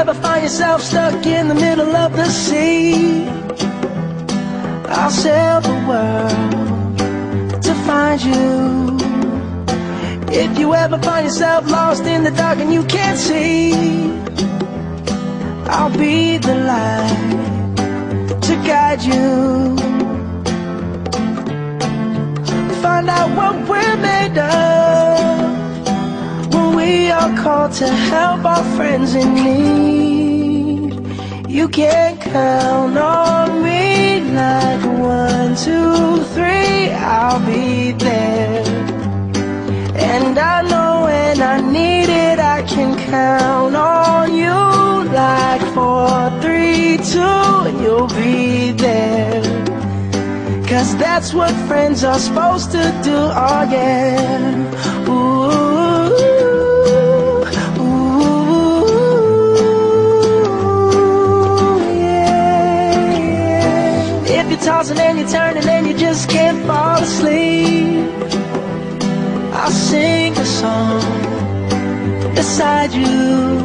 ever find yourself stuck in the middle of the sea, I'll sail the world to find you. If you ever find yourself lost in the dark and you can't see, I'll be the light to guide you. Find out what we're made of when we are called to help our friends in need. You can count on me like 1, 2, 3, I'll be there. And I know when I need it, I can count on you like 4, 3, 2, and you'll be there. 'Cause that's what friends are supposed to do, oh yeah. Ooh, ooh, yeah, yeah. If you're tossing and you're turning and you just can't fall asleep, I'll sing a song beside you.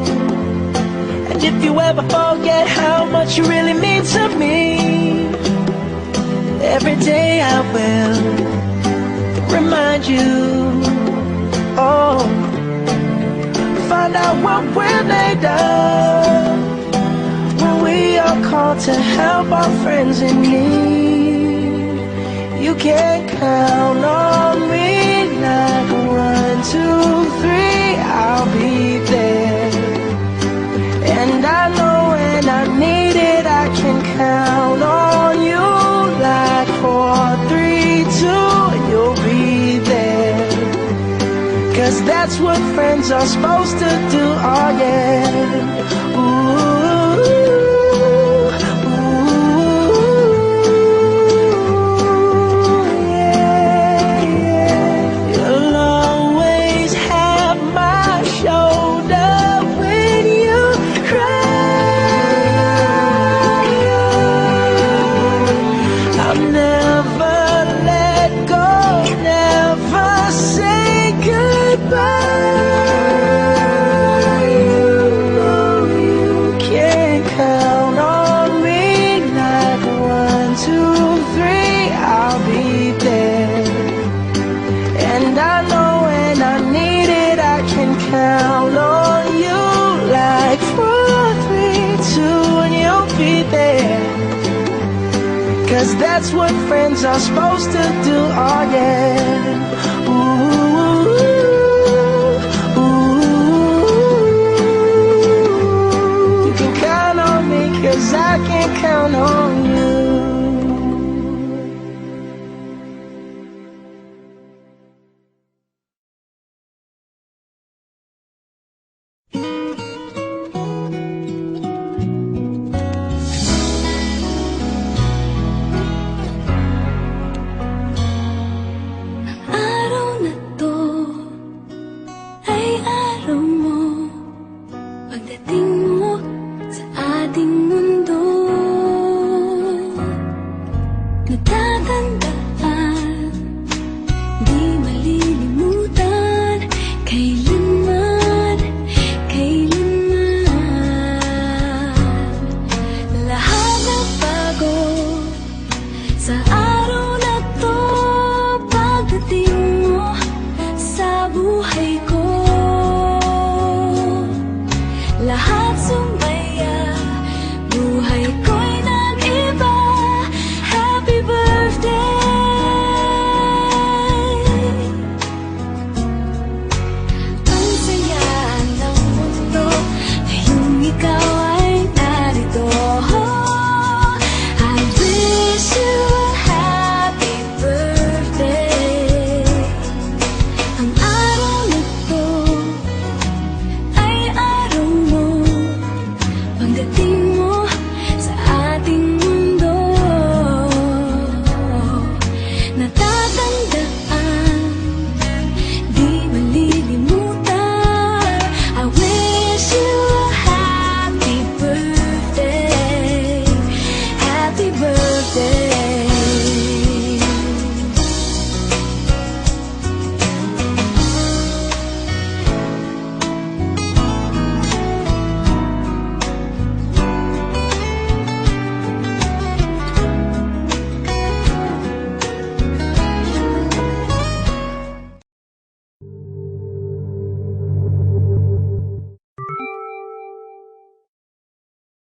And if you ever forget how much you really mean to me, every day I will remind you. Oh, find out what we're made of when we are called to help our friends in need. You can count on me like 1, 2, 3, I'll be there. And I know when I need it, I can count on you like 4, 3, 2, and you'll be there. 'Cause that's what friends are supposed to do, oh yeah. Ooh, ooh, yeah, yeah. You'll always have my shoulder when you cry. I'll never let go, never say goodbye. You know you can count on me like 1, 2, 3, I'll be there. And I know when I need it, I can count on you like 4, 3, 2, and you'll be there. 'Cause that's what friends are supposed to do, oh yeah. Ooh, ooh, you can count on me 'cause I can count on you. Araw na to ay araw mo, pagdating mo sa ating mundo. Natatandaan, di malilimutan, kailanman, kailanman. Lahat ng bago sa